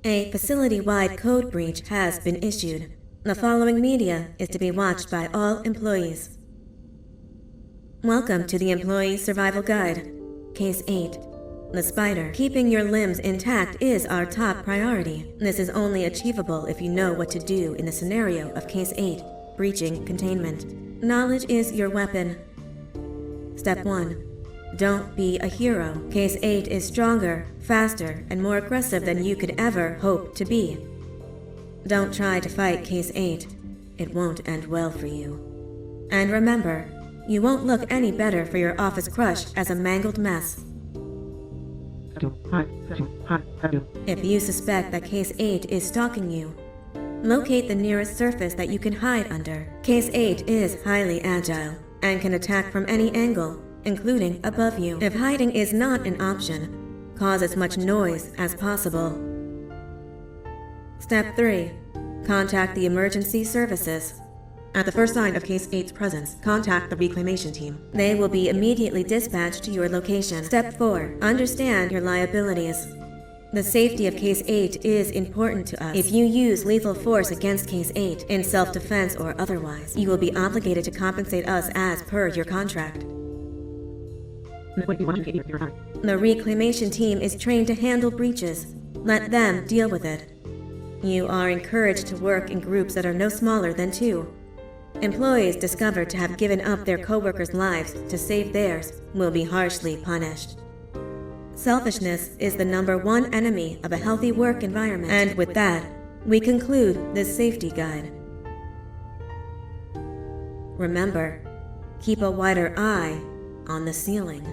A facility-wide code breach has been issued. The following media is to be watched by all employees. Welcome to the Employee Survival Guide. Case 8. The spider. Keeping your limbs intact is our top priority. This is only achievable if you know what to do in the scenario of Case 8, breaching containment. Knowledge is your weapon. Step 1. Don't be a hero. Case 8 is stronger, faster, and more aggressive than you could ever hope to be. Don't try to fight Case 8. It won't end well for you. And remember, you won't look any better for your office crush as a mangled mess. If you suspect that Case 8 is stalking you, locate the nearest surface that you can hide under. Case 8 is highly agile and can attack from any angle, including above you. If hiding is not an option, cause as much noise as possible. Step 3. Contact the emergency services. At the first sign of Case 8's presence, contact the reclamation team. They will be immediately dispatched to your location. Step 4. Understand your liabilities. The safety of Case 8 is important to us. If you use lethal force against Case 8, in self-defense or otherwise, you will be obligated to compensate us as per your contract. The reclamation team is trained to handle breaches. Let them deal with it. You are encouraged to work in groups that are no smaller than 2. Employees discovered to have given up their co-workers' lives to save theirs will be harshly punished. Selfishness is the #1 enemy of a healthy work environment. And with that, we conclude this safety guide. Remember, keep a wider eye on the ceiling.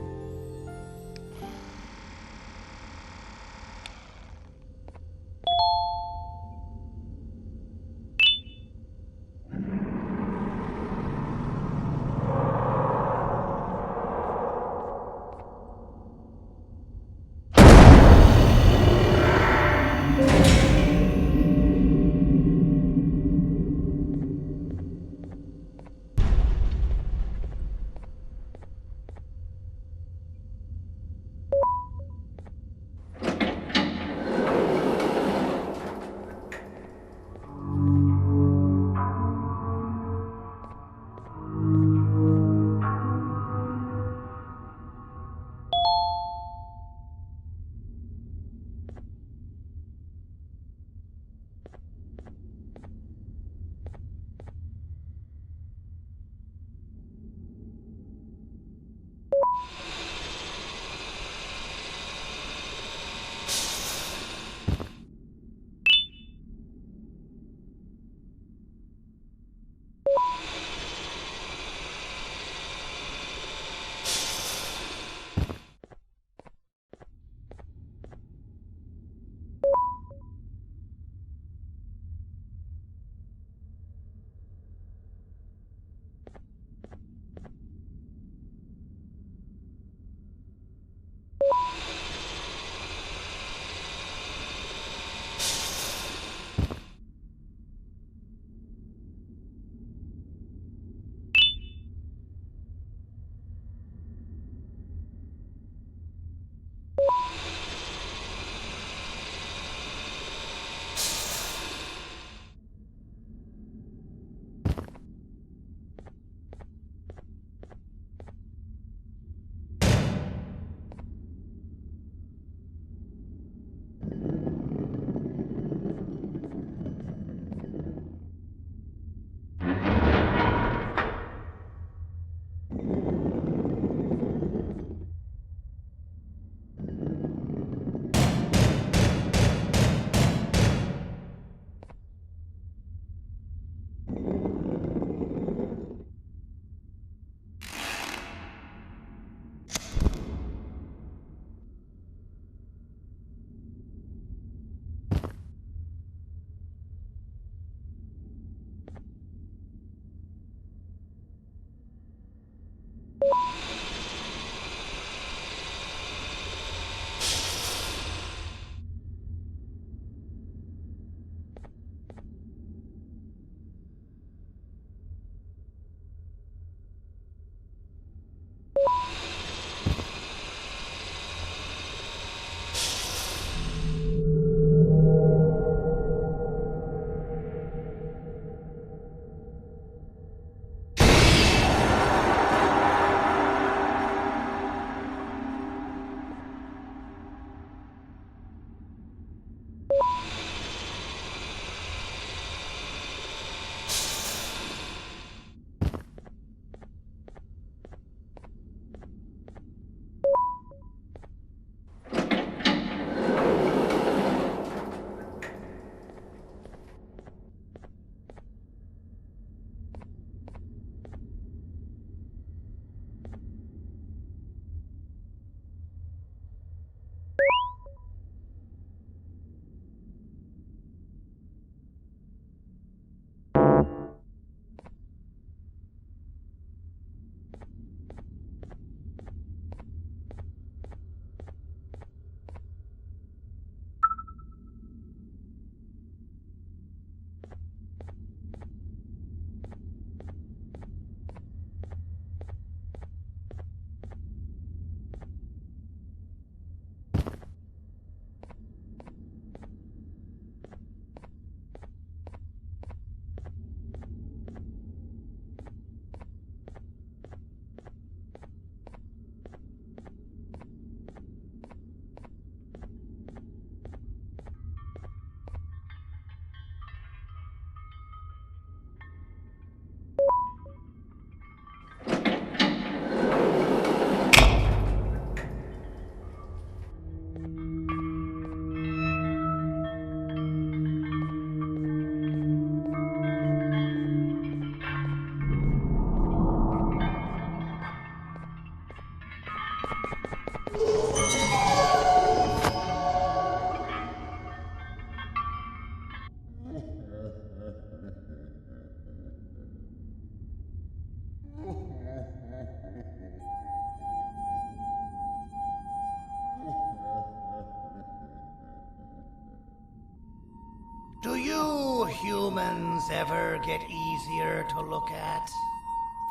Do you humans ever get easier to look at?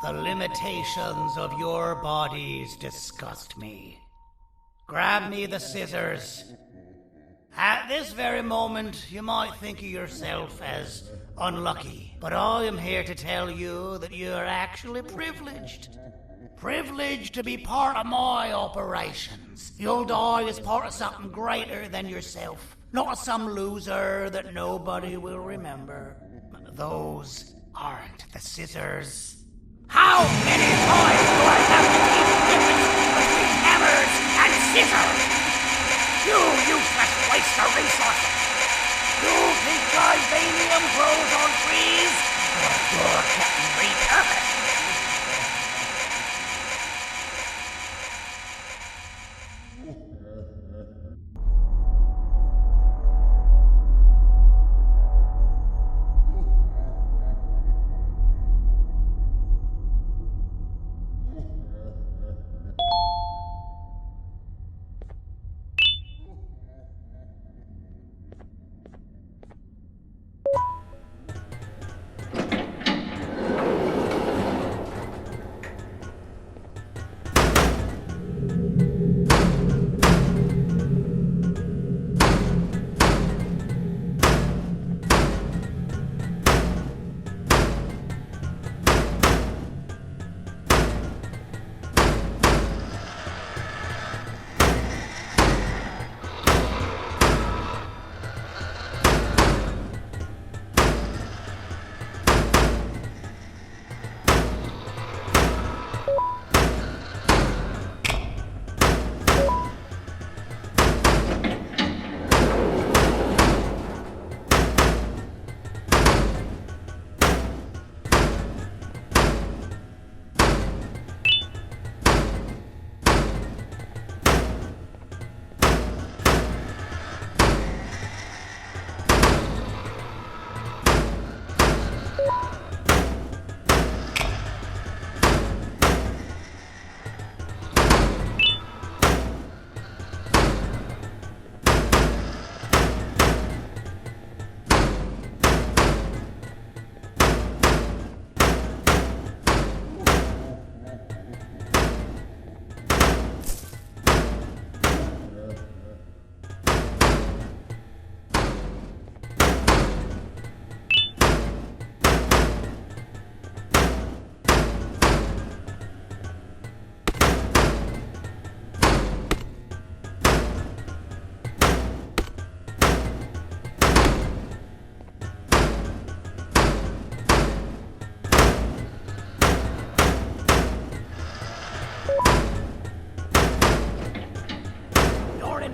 The limitations of your bodies disgust me. Grab me the scissors. At this very moment, you might think of yourself as unlucky, but I am here to tell you that you are actually privileged. Privileged to be part of my operations. You'll die as part of something greater than yourself, not as some loser that nobody will remember. Those aren't the scissors. How many times do I have to teach the difference between hammers and scissors? You useless waste of resources! You think Gibanium grows on trees? Or you're getting repurposed?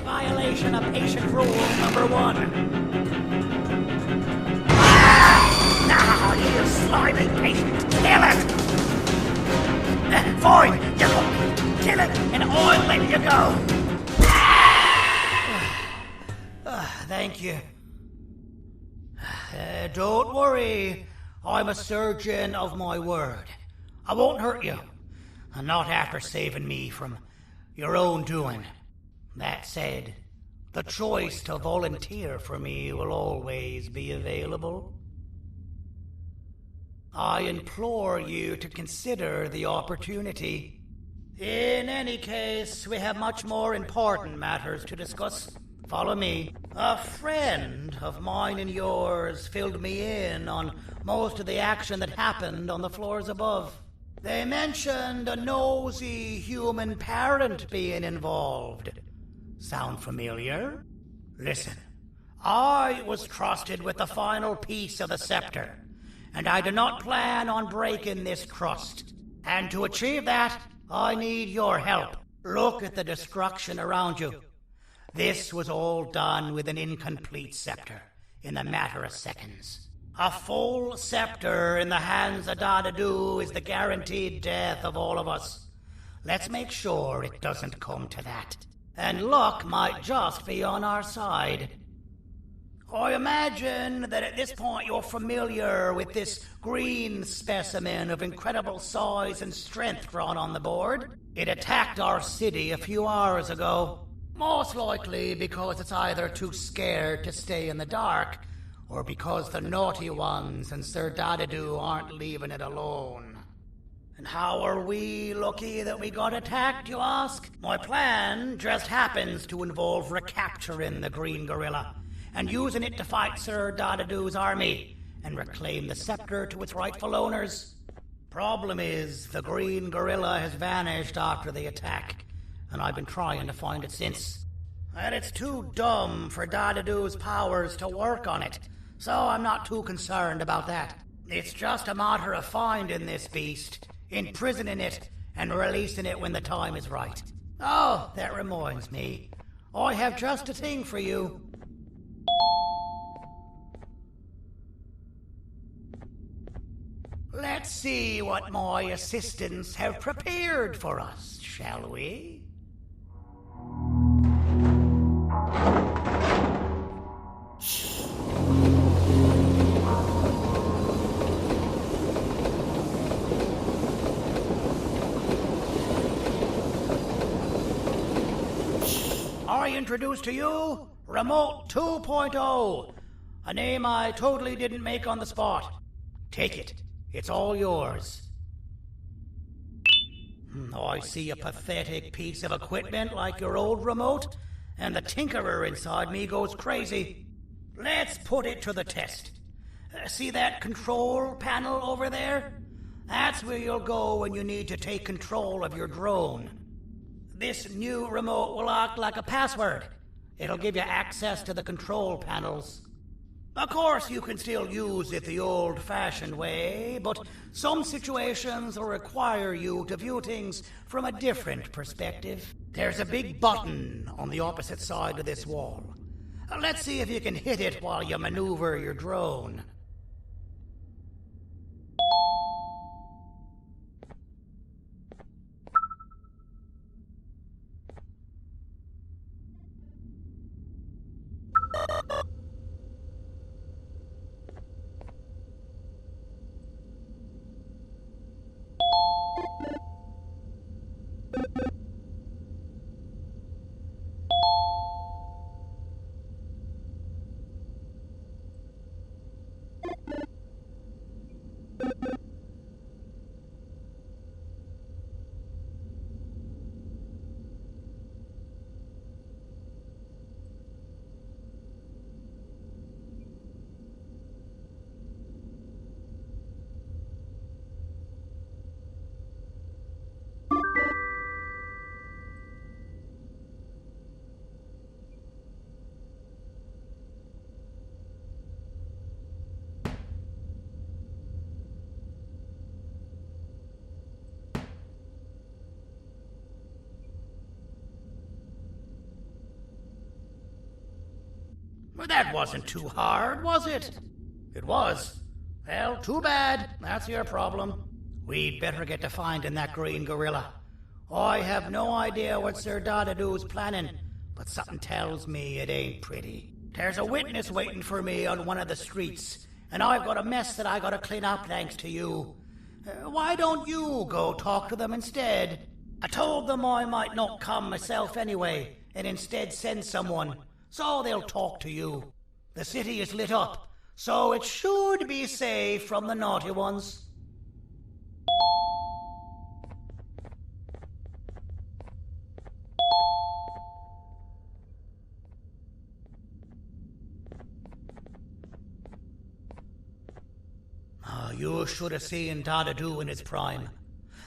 Violation of patient rule number 1. Now, you slimy patient, kill it! Fine, you go. Kill it, and I'll let you go. Thank you. Don't worry, I'm a surgeon of my word. I won't hurt you, and not after saving me from your own doing. That said, the choice to volunteer for me will always be available. I implore you to consider the opportunity. In any case, we have much more important matters to discuss. Follow me. A friend of mine and yours filled me in on most of the action that happened on the floors above. They mentioned a nosy human parent being involved. Sound familiar? Listen, I was trusted with the final piece of the scepter, and I do not plan on breaking this trust. And to achieve that, I need your help. Look at the destruction around you. This was all done with an incomplete scepter, in a matter of seconds. A full scepter in the hands of Dadadu is the guaranteed death of all of us. Let's make sure it doesn't come to that. And luck might just be on our side. I imagine that at this point you're familiar with this green specimen of incredible size and strength drawn on the board. It attacked our city a few hours ago. Most likely because it's either too scared to stay in the dark, or because the naughty ones and Sir Dadadu aren't leaving it alone. And how are we lucky that we got attacked, you ask? My plan just happens to involve recapturing the Green Gorilla and using it to fight Sir Dadadu's army and reclaim the scepter to its rightful owners. Problem is, the Green Gorilla has vanished after the attack, and I've been trying to find it since. And it's too dumb for Dadadu's powers to work on it, so I'm not too concerned about that. It's just a matter of finding this beast, imprisoning it, and releasing it when the time is right. Oh, that reminds me. I have just a thing for you. Let's see what my assistants have prepared for us, shall we? I introduce to you Remote 2.0, a name I totally didn't make on the spot. Take it. It's all yours. I see a pathetic piece of equipment like your old remote, and the tinkerer inside me goes crazy. Let's put it to the test. See that control panel over there? That's where you'll go when you need to take control of your drone. This new remote will act like a password. It'll give you access to the control panels. Of course, you can still use it the old-fashioned way, but some situations will require you to view things from a different perspective. There's a big button on the opposite side of this wall. Let's see if you can hit it while you maneuver your drone. Well, that wasn't too hard, was it? It was. Well, too bad. That's your problem. We'd better get to finding that Green Gorilla. I have no idea what Sir Dadadu's planning, but something tells me it ain't pretty. There's a witness waiting for me on one of the streets, and I've got a mess that I gotta clean up thanks to you. Why don't you go talk to them instead? I told them I might not come myself anyway, and instead send someone, so they'll talk to you. The city is lit up, so it should be safe from the naughty ones. You should have seen Dadadu in his prime.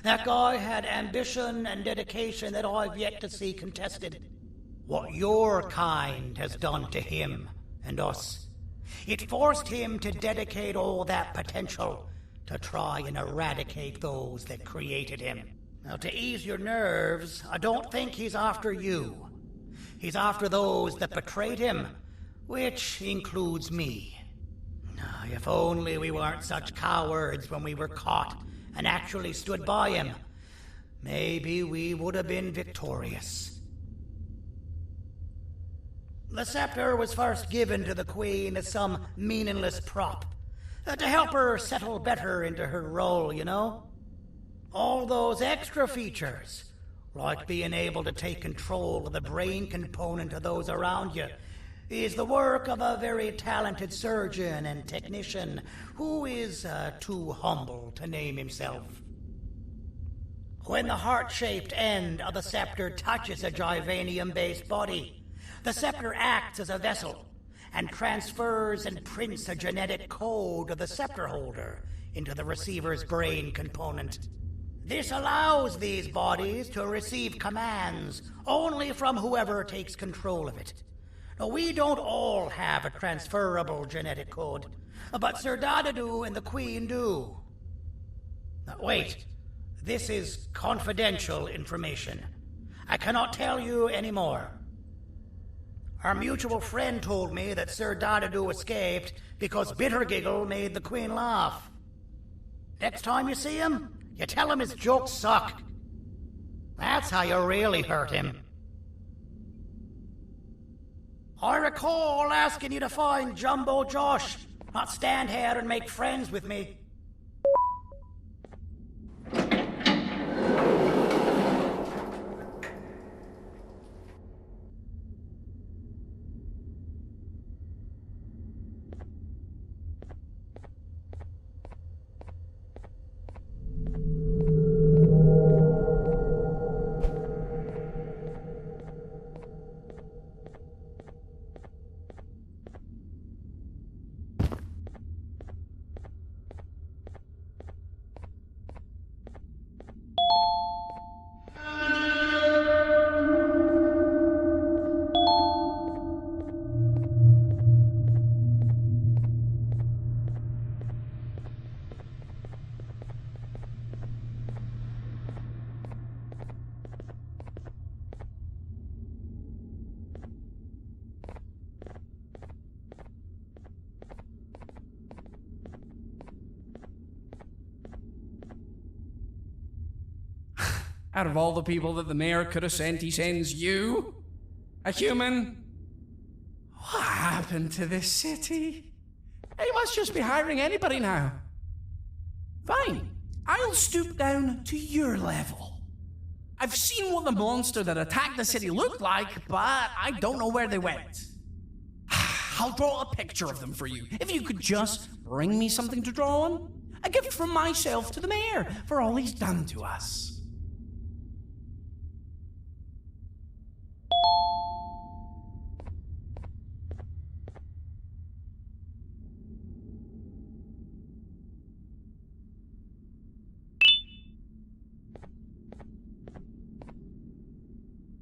That guy had ambition and dedication that I've yet to see contested. What your kind has done to him and us. It forced him to dedicate all that potential to try and eradicate those that created him. Now, to ease your nerves, I don't think he's after you. He's after those that betrayed him, which includes me. If only we weren't such cowards when we were caught and actually stood by him, maybe we would have been victorious. The scepter was first given to the Queen as some meaningless prop, to help her settle better into her role, you know? All those extra features, like being able to take control of the brain component of those around you, is the work of a very talented surgeon and technician who is too humble to name himself. When the heart-shaped end of the scepter touches a Givanium-based body, the scepter acts as a vessel and transfers and prints a genetic code of the scepter holder into the receiver's brain component. This allows these bodies to receive commands only from whoever takes control of it. Now, we don't all have a transferable genetic code, but Sir Dadadu and the Queen do. Now, wait. This is confidential information. I cannot tell you any more. Our mutual friend told me that Sir Dadadu escaped because Bittergiggle made the Queen laugh. Next time you see him, you tell him his jokes suck. That's how you really hurt him. I recall asking you to find Jumbo Josh, not stand here and make friends with me. Out of all the people that the mayor could have sent, he sends you? A human? What happened to this city? He must just be hiring anybody now. Fine, I'll stoop down to your level. I've seen what the monster that attacked the city looked like, but I don't know where they went. I'll draw a picture of them for you, if you could just bring me something to draw on. A gift from myself to the mayor for all he's done to us.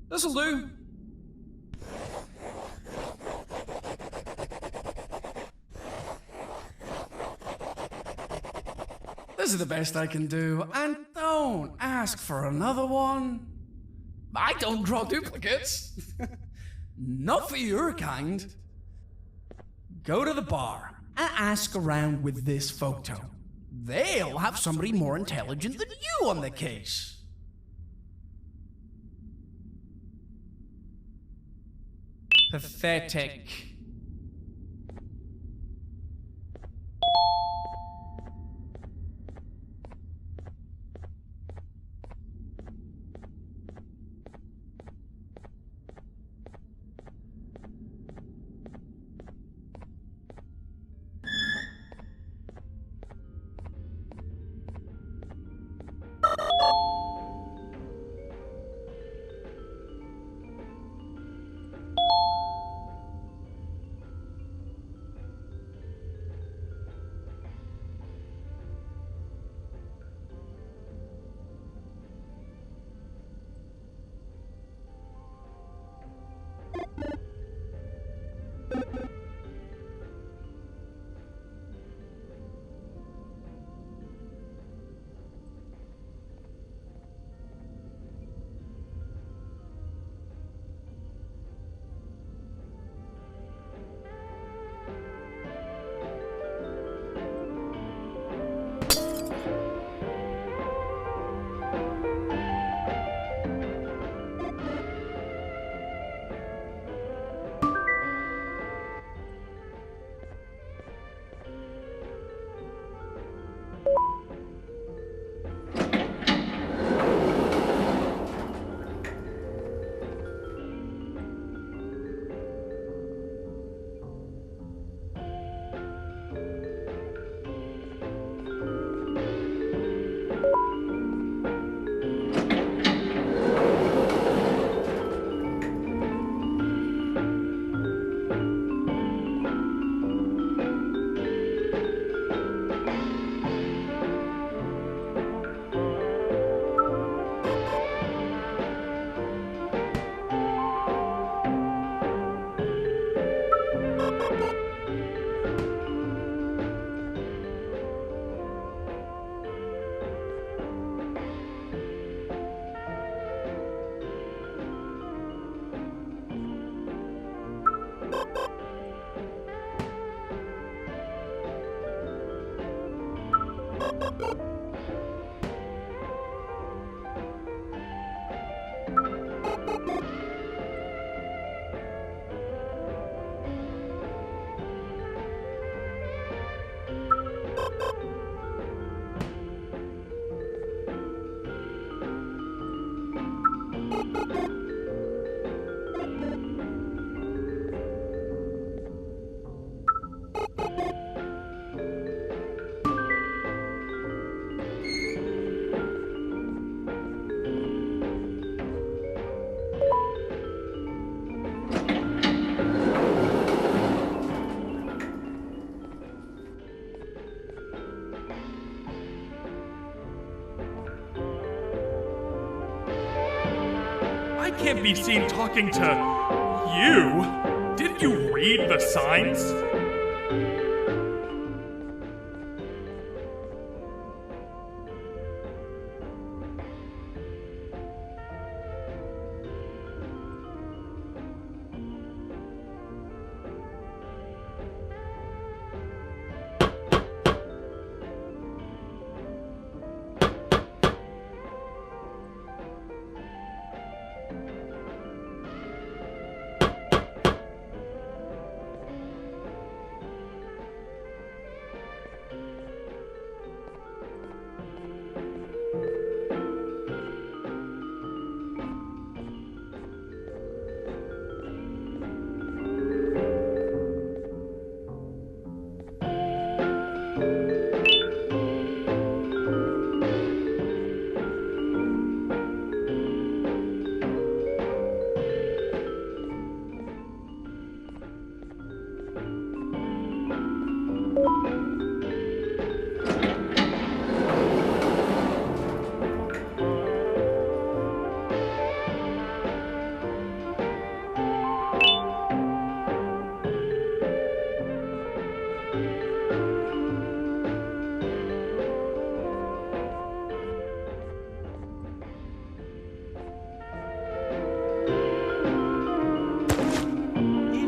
This'll do. This is the best I can do, and don't ask for another one. I don't draw duplicates. Not for your kind. Go to the bar and ask around with this photo. They'll have somebody more intelligent than you on the case. Pathetic. I can't be seen talking to you. Didn't you read the signs?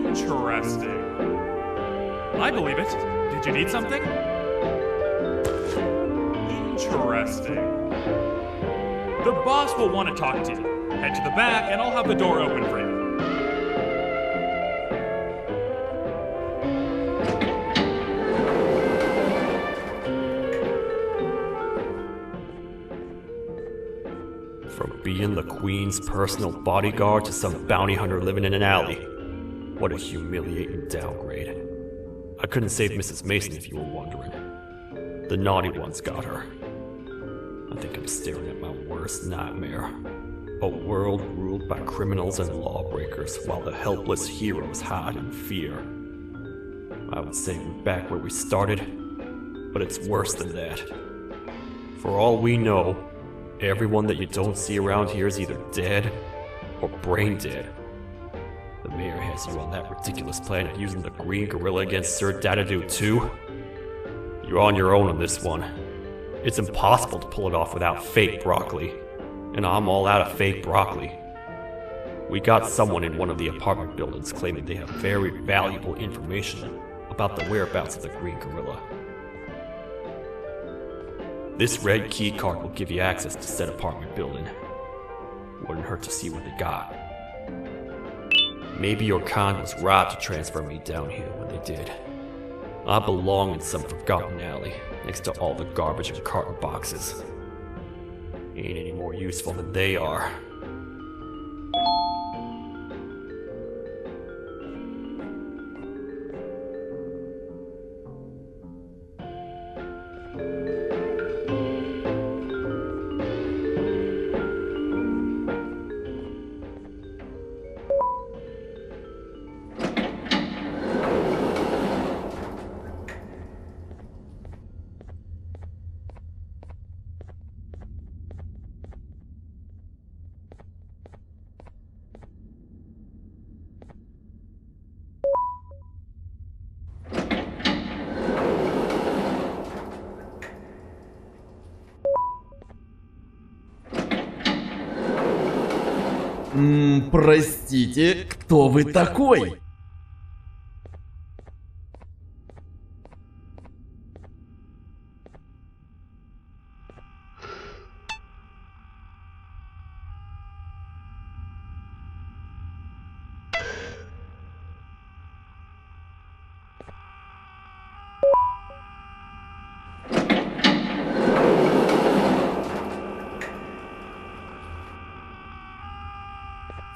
Interesting. I believe it. Did you need something? Interesting. The boss will want to talk to you. Head to the back and I'll have the door open for you. From being the Queen's personal bodyguard to some bounty hunter living in an alley. What a humiliating downgrade. I couldn't save Mrs. Mason if you were wondering. The naughty ones got her. I think I'm staring at my worst nightmare. A world ruled by criminals and lawbreakers while the helpless heroes hide in fear. I would say we're back where we started, but it's worse than that. For all we know, everyone that you don't see around here is either dead or brain dead. The mayor has you on that ridiculous planet using the green gorilla against Sir Dadadu too? You're on your own on this one. It's impossible to pull it off without fake broccoli. And I'm all out of fake broccoli. We got someone in one of the apartment buildings claiming they have very valuable information about the whereabouts of the green gorilla. This red key card will give you access to said apartment building. Wouldn't hurt to see what they got. Maybe your con was right to transfer me down here when they did. I belong in some forgotten alley, next to all the garbage and carton boxes. Ain't any more useful than they are. Простите, кто вы такой?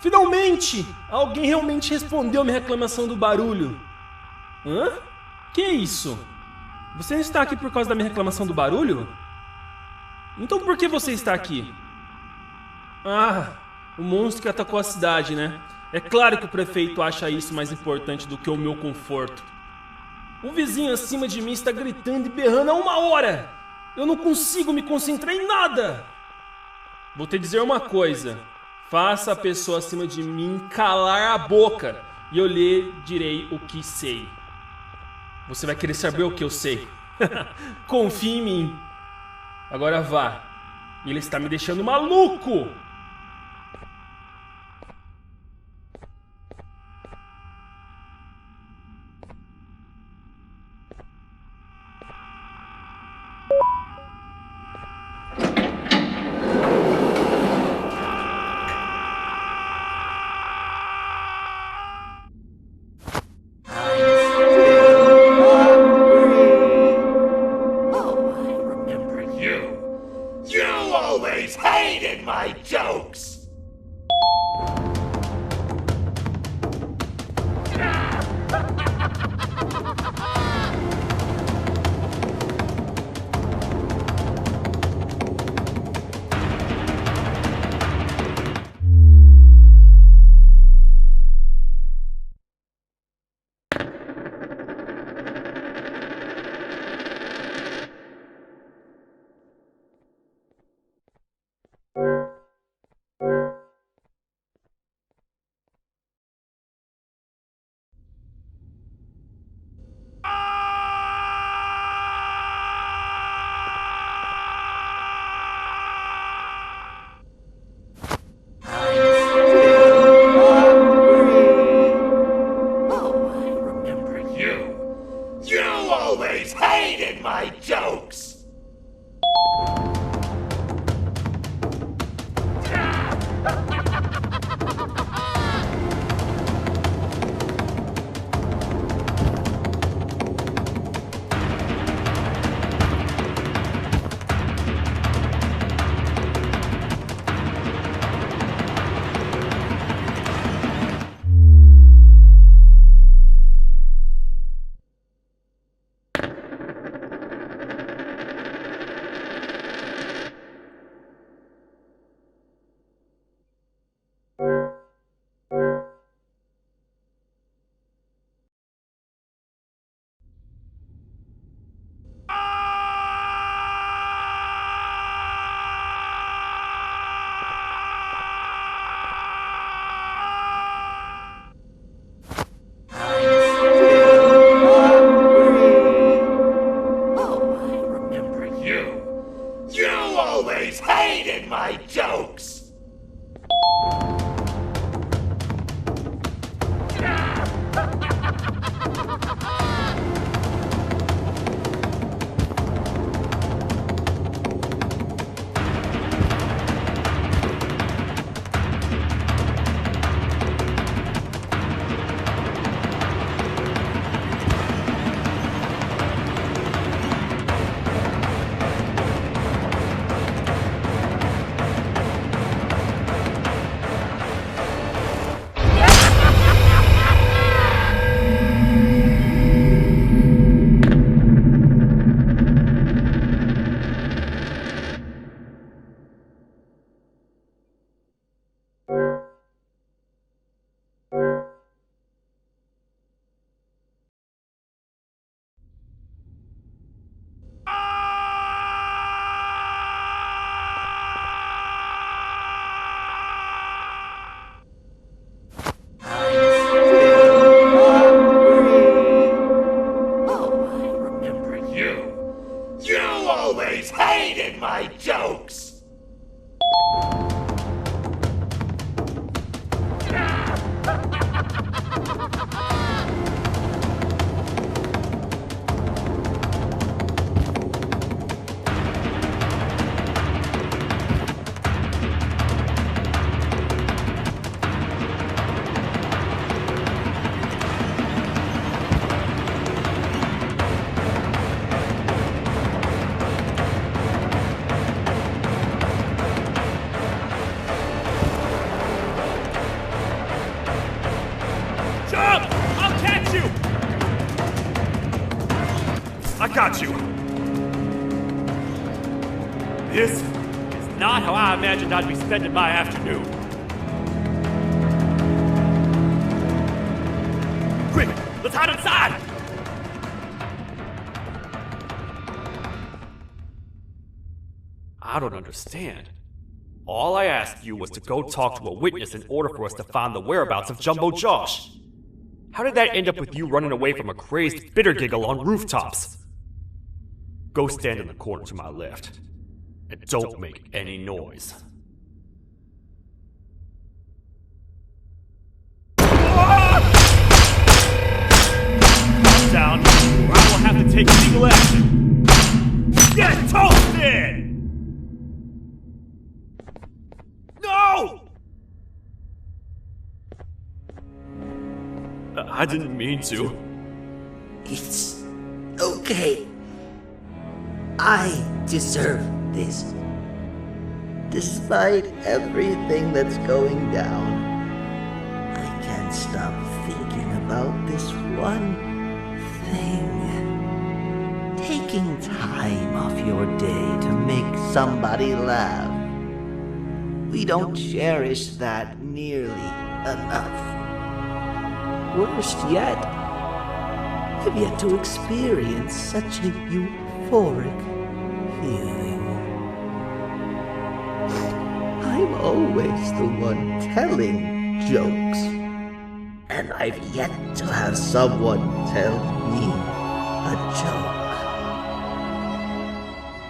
Finalmente! Alguém realmente respondeu minha reclamação do barulho. Hã? Que é isso? Você está aqui por causa da minha reclamação do barulho? Então por que você está aqui? Ah, o monstro que atacou a cidade, né? É claro que o prefeito acha isso mais importante do que o meu conforto. O vizinho acima de mim está gritando e berrando há 1 hora. Eu não consigo me concentrar em nada. Vou te dizer uma coisa. Faça a pessoa acima de mim calar a boca e eu lhe direi o que sei. Você vai querer saber o que eu sei. Confie em mim. Agora vá. Ele está me deixando maluco. I got you. This is not how I imagined I'd be spending my afternoon. Quick, let's hide inside! I don't understand. All I asked you was to go talk to a witness in order for us to find the whereabouts of Jumbo Josh. How did that end up with you running away from a crazed bitter giggle on rooftops? Go stand in the corner to my left. And don't make any noise. Down, or I will have to take legal action. Get toasted! No! I didn't mean to. It's okay. I deserve this. Despite everything that's going down, I can't stop thinking about this one thing. Taking time off your day to make somebody laugh. We don't cherish that nearly enough. Worst yet, I've yet to experience such a euphoric feeling. I'm always the one telling jokes, and I've yet to have someone tell me a joke.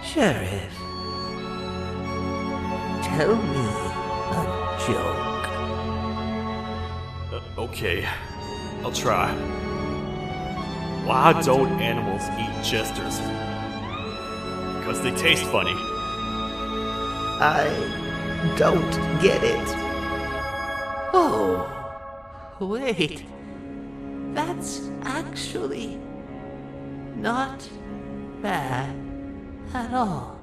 Sheriff, tell me a joke. Okay, I'll try. Why don't animals eat jesters? Because they taste funny. I don't get it. Oh, wait. That's actually not bad at all.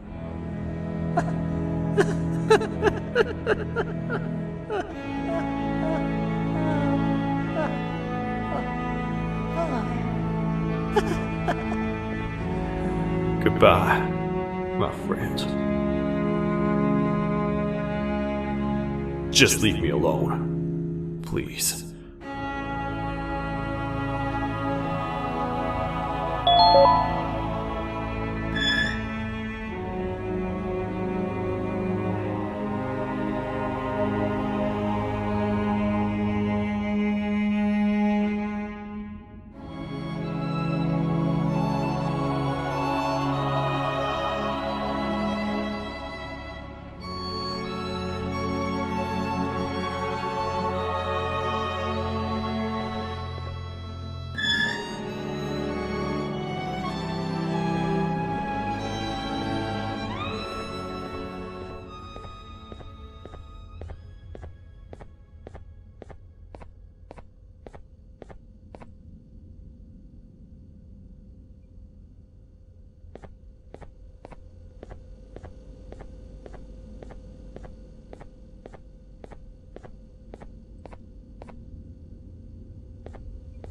Goodbye, my friend. Just leave me alone, please.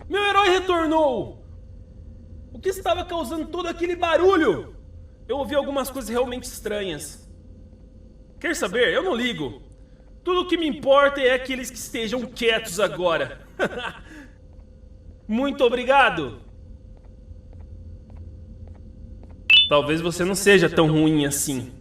Meu herói retornou! O que estava causando todo aquele barulho? Eu ouvi algumas coisas realmente estranhas. Quer saber? Eu não ligo. Tudo o que me importa é aqueles que estejam quietos agora. Muito obrigado! Talvez você não seja tão ruim assim.